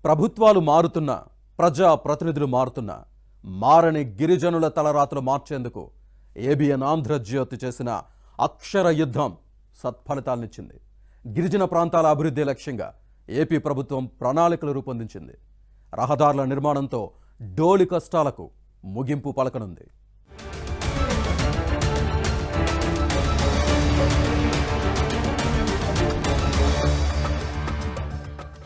ప్రభుత్వాలు మారుతున్నా, ప్రజా ప్రతినిధులు మారుతున్నా, మారని గిరిజనుల తలరాతలు మార్చేందుకు ఏబిఎన్ ఆంధ్రజ్యోతి చేసిన అక్షర యుద్ధం సత్ఫలితాలనిచ్చింది. గిరిజన ప్రాంతాల అభివృద్ధి లక్ష్యంగా ఏపీ ప్రభుత్వం ప్రణాళికలు రూపొందించింది. రహదారుల నిర్మాణంతో డోలి కష్టాలకు ముగింపు పలకనుంది.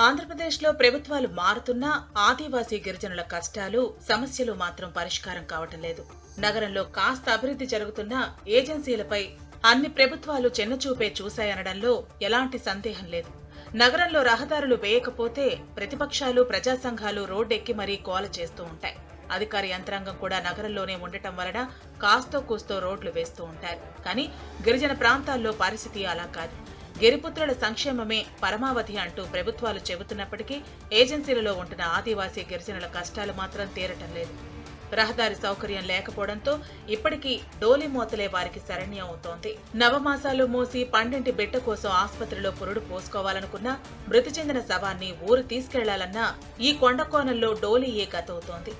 ఆంధ్రప్రదేశ్లో ప్రభుత్వాలు మారుతున్నా ఆదివాసీ గిరిజనుల కష్టాలు, సమస్యలు మాత్రం పరిష్కారం కావటం లేదు. నగరంలో కాస్త అభివృద్ధి జరుగుతున్నా ఏజెన్సీలపై అన్ని ప్రభుత్వాలు చిన్నచూపే చూశాయనడంలో ఎలాంటి సందేహం లేదు. నగరంలో రహదారులు వేయకపోతే ప్రతిపక్షాలు, ప్రజా సంఘాలు రోడ్డెక్కి మరీ గోల చేస్తూ ఉంటాయి. అధికార యంత్రాంగం కూడా నగరంలోనే ఉండటం వలన కాస్తో కూస్తో రోడ్లు వేస్తూ ఉంటారు. కానీ గిరిజన ప్రాంతాల్లో పరిస్థితి అలా కాదు. గిరిపుత్రుల సంక్షేమమే పరమావధి అంటూ ప్రభుత్వాలు చెబుతున్నప్పటికీ ఏజెన్సీలలో ఉంటున్న ఆదివాసీ గిరిజనుల కష్టాలు మాత్రం తీరటం లేదు. రహదారి సౌకర్యం లేకపోవడంతో ఇప్పటికీ డోలి మోతలే వారికి శరణ్యం అవుతోంది. నవమాసాలు మోసి పండింటి బిడ్డ కోసం ఆసుపత్రిలో పురుడు పోసుకోవాలనుకున్నా, మృతి చెందిన శవాన్ని ఊరు తీసుకెళ్లాలన్నా ఈ కొండకోణంలో డోలీయే గతవుతోంది.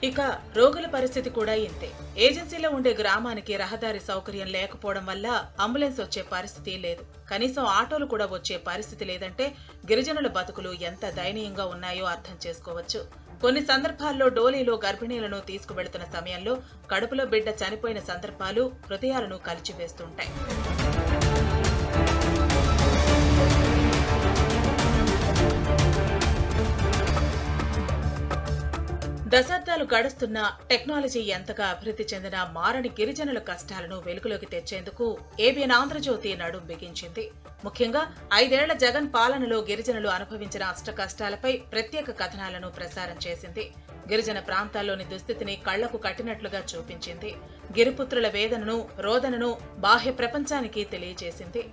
ఇక రోగుల పరిస్థితి కూడా ఇంతే. ఏజెన్సీలో ఉండే గ్రామానికి రహదారి సౌకర్యం లేకపోవడం వల్ల అంబులెన్స్ వచ్చే పరిస్థితి లేదు. కనీసం ఆటోలు కూడా వచ్చే పరిస్థితి లేదంటే గిరిజనుల బతుకులు ఎంత దయనీయంగా ఉన్నాయో అర్థం చేసుకోవచ్చు. కొన్ని సందర్భాల్లో డోలీలో గర్భిణీలను తీసుకువెళుతున్న సమయంలో కడుపులో బిడ్డ చనిపోయిన సందర్భాలు హృదయాలను కలిచివేస్తుంటాయి. దశాబ్దాలు గడుస్తున్న టెక్నాలజీ ఎంతగా అభివృద్ధి చెందిన మారని గిరిజనుల కష్టాలను వెలుగులోకి తెచ్చేందుకు ఏబిఎన్ ఆంధ్రజ్యోతి నడుం బిగించింది. ముఖ్యంగా 5 ఏళ్ల జగన్ పాలనలో గిరిజనులు అనుభవించిన అష్ట కష్టాలపై ప్రత్యేక కథనాలను ప్రసారం చేసింది. గిరిజన ప్రాంతాల్లోని దుస్థితిని కళ్లకు కట్టినట్లుగా చూపించింది. గిరిపుత్రుల వేదనను, రోదనను బాహ్య ప్రపంచానికి తెలియజేసింది.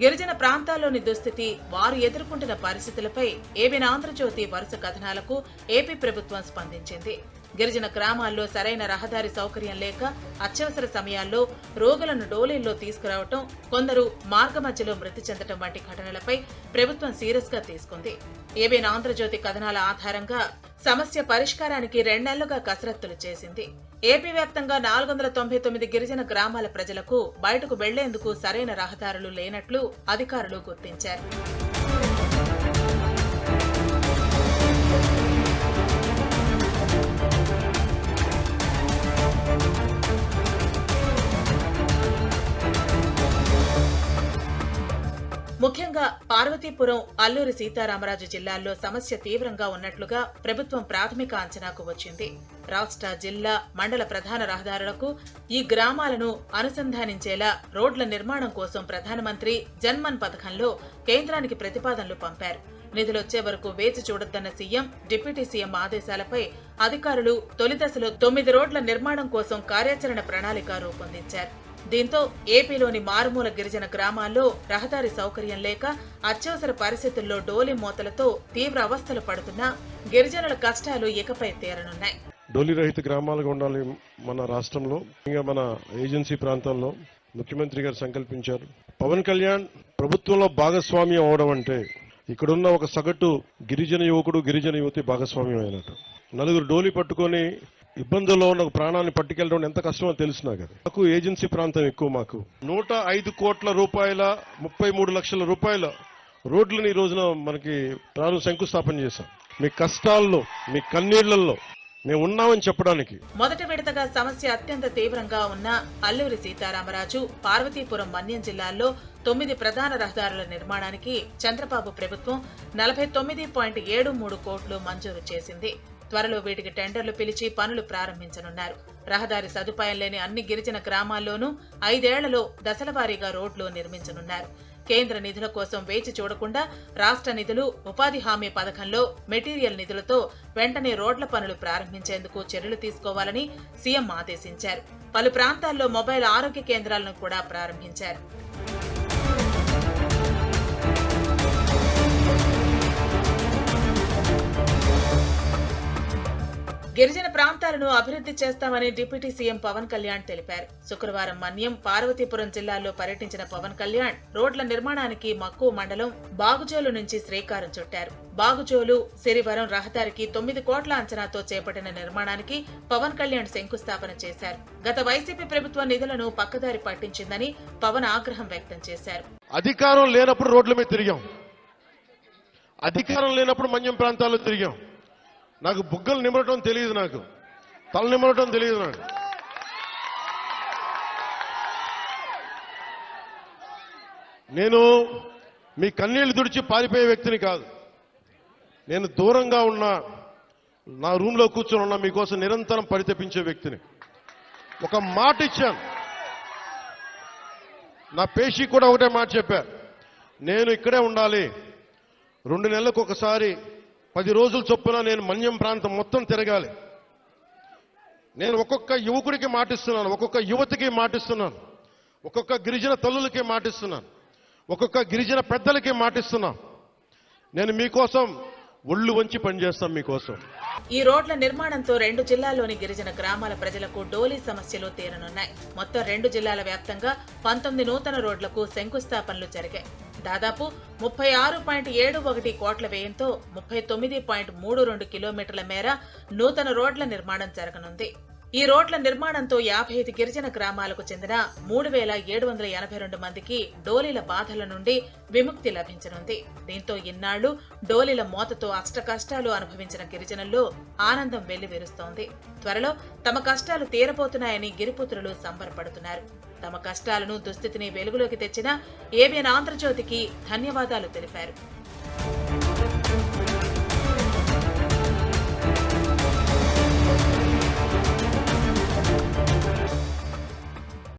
గిరిజన ప్రాంతాల్లోని దుస్థితి, వారు ఎదుర్కొంటున్న పరిస్థితులపై ఏబిఎన్ ఆంధ్రజ్యోతి వరుస కథనాలకు ఏపీ ప్రభుత్వం స్పందించింది. గిరిజన గ్రామాల్లో సరైన రహదారి సౌకర్యం లేక అత్యవసర సమయాల్లో రోగులను డోలీల్లో తీసుకురావటం, కొందరు మార్గమధ్యలో మృతి చెందటం వంటి ఘటనలపై ప్రభుత్వం సీరియస్ గా తీసుకుంది. ఏబిఎన్ ఆంధ్రజ్యోతి కథనాల ఆధారంగా సమస్య పరిష్కారానికి 2 నెలలుగా కసరత్తులు చేసింది. ఏపీ వ్యాప్తంగా 499 గిరిజన గ్రామాల ప్రజలకు బయటకు వెళ్లేందుకు సరైన రహదారులు లేనట్లు అధికారులు గుర్తించారు. ముఖ్యంగా పార్వతీపురం, అల్లూరి సీతారామరాజు జిల్లాల్లో సమస్య తీవ్రంగా ఉన్నట్లుగా ప్రభుత్వం ప్రాథమిక అంచనాకు వచ్చింది. రాష్ట్ర, జిల్లా, మండల ప్రధాన రహదారులకు ఈ గ్రామాలను అనుసంధానించేలా రోడ్ల నిర్మాణం కోసం ప్రధానమంత్రి జన్మన్ పథకంలో కేంద్రానికి ప్రతిపాదనలు పంపారు. నిధులొచ్చే వరకు వేచి చూడొద్దన్న సీఎం, డిప్యూటీ సీఎం ఆదేశాలపై అధికారులు తొలి దశలో 9 రోడ్ల నిర్మాణం కోసం కార్యాచరణ ప్రణాళిక రూపొందించారు. దీంతో ఏపీలోని మారుమూల గిరిజన గ్రామాల్లో రహదారి సౌకర్యం లేక అత్యవసర పరిస్థితుల్లో డోలి మోతలతో తీవ్ర అవస్థలు పడుతున్న గిరిజనుల కష్టాలు ఇకపై తీరనున్నాయి. డోలి రహిత గ్రామాలుగా ఉండాలి మన రాష్ట్రంలో. ఇంకా మన ఏజెన్సీ ప్రాంతాల్లో ముఖ్యమంత్రి గారు సంకల్పించారు. పవన్ కళ్యాణ్ ప్రభుత్వంలో భాగస్వామ్యం అవడం అంటే ఇక్కడున్న ఒక సగటు గిరిజన యువకుడు, గిరిజన యువతి భాగస్వామ్యం అయినట్టు. 4 డోలి పట్టుకొని ఇబ్బందుల్లో ఉన్న ప్రాణాన్ని పట్టుకెళ్ళడం ఎంత కష్టమో తెలుసు నాకు. మాకు ఏజెన్సీ ప్రాంతం ఎక్కువ. మాకు 105 కోట్ల రూపాయల 33 లక్షల రూపాయల రోడ్లను ఈ రోజున మనకి శంకుస్థాపన చేశాం. మీ కష్టాల్లో, మీ కన్నీళ్లలో మేము ఉన్నామని చెప్పడానికి. మొదటి విడతగా సమస్య అత్యంత తీవ్రంగా ఉన్న అల్లూరి సీతారామరాజు, పార్వతీపురం, మన్యం జిల్లాల్లో 9 ప్రధాన రహదారుల నిర్మాణానికి చంద్రబాబు ప్రభుత్వం 49.73 కోట్లు మంజూరు చేసింది. త్వరలో వీటికి టెండర్లు పిలిచి పనులు ప్రారంభించనున్నారు. రహదారి సదుపాయం లేని అన్ని గిరిజన గ్రామాల్లోనూ 5 ఏళ్లలో దశలవారీగా రోడ్లు నిర్మించనున్నారు. కేంద్ర నిధుల కోసం వేచి చూడకుండా రాష్ట్ర నిధులు, ఉపాధి హామీ పథకంలో మెటీరియల్ నిధులతో వెంటనే రోడ్ల పనులు ప్రారంభించేందుకు చర్యలు తీసుకోవాలని సీఎం ఆదేశించారు. పలు ప్రాంతాల్లో మొబైల్ ఆరోగ్య కేంద్రాలను కూడా ప్రారంభించారు. గిరిజన ప్రాంతాలను అభివృద్ధి చేస్తామని డిప్యూటీ సీఎం పవన్ కళ్యాణ్ తెలిపారు. శుక్రవారం మన్యం, పార్వతీపురం జిల్లాల్లో పర్యటించిన పవన్ కళ్యాణ్ రోడ్ల నిర్మాణానికి మక్కువ మండలం బాగుజోలు నుంచి శ్రీకారం చుట్టారు. బాగుజోలు సిరివరం రహదారికి 9 కోట్ల అంచనాతో చేపట్టిన నిర్మాణానికి పవన్ కళ్యాణ్ శంకుస్థాపన చేశారు. గత వైసీపీ ప్రభుత్వ నిధులను పక్కదారి పట్టించిందని పవన్ ఆగ్రహం వ్యక్తం చేశారు. అధికారం లేనప్పుడు రోడ్ల మీద తిరిగాం, అధికారం లేనప్పుడు మన్యం ప్రాంతాల్లో తిరిగాం. నాకు బుగ్గలు నిమరటం తెలియదు, నాకు తల నిమరటం తెలియదు. నాకు నేను మీ కన్నీళ్లు తుడిచి పారిపోయే వ్యక్తిని కాదు. నేను దూరంగా ఉన్నా, నా రూమ్లో కూర్చొని ఉన్నా, మీకోసం నిరంతరం పరితపించే వ్యక్తిని. ఒక మాట ఇచ్చాను, నా పేషీ కూడా ఒకటే మాట చెప్పారు, నేను ఇక్కడే ఉండాలి, 2 నెలలకు ఒకసారి 10 రోజుల చొప్పున నేను మన్యం ప్రాంతం మొత్తం తిరగాలి. నేను ఒక్కొక్క యువకుడికి మాటిస్తున్నాను, ఒక్కొక్క యువతికి మాటిస్తున్నాను, ఒక్కొక్క గిరిజన తల్లులకి మాటిస్తున్నాను, ఒక్కొక్క గిరిజన పెద్దలకి మాటిస్తున్నాను. నేను మీకోసం ఒళ్ళు వంచి పనిచేస్తాం మీకోసం. ఈ రోడ్ల నిర్మాణంతో 2 జిల్లాల్లోని గిరిజన గ్రామాల ప్రజలకు డోలీ సమస్యలు తీరనున్నాయి. మొత్తం 2 జిల్లాల వ్యాప్తంగా 19 నూతన రోడ్లకు శంకుస్థాపనలు జరిగాయి. దాదాపు 36.71 కోట్ల వ్యయంతో 39.32 కిలోమీటర్ల మేర నూతన రోడ్ల నిర్మాణం జరగనుంది. ఈ రోడ్ల నిర్మాణంతో 55 గిరిజన గ్రామాలకు చెందిన 3,782 మందికి డోలీల బాధల నుండి విముక్తి లభించనుంది. దీంతో ఇన్నాళ్లు డోలీల మోతతో అష్టకష్టాలు అనుభవించిన గిరిజనుల్లో ఆనందం వెల్లివిరుస్తోంది. త్వరలో తమ కష్టాలు తీరబోతున్నాయని గిరిపుత్రులు సంబరపడుతున్నారు. తమ కష్టాలను, దుస్థితిని వెలుగులోకి తెచ్చిన ఏబిఎన్ ఆంధ్రజ్యోతికి ధన్యవాదాలు తెలిపారు.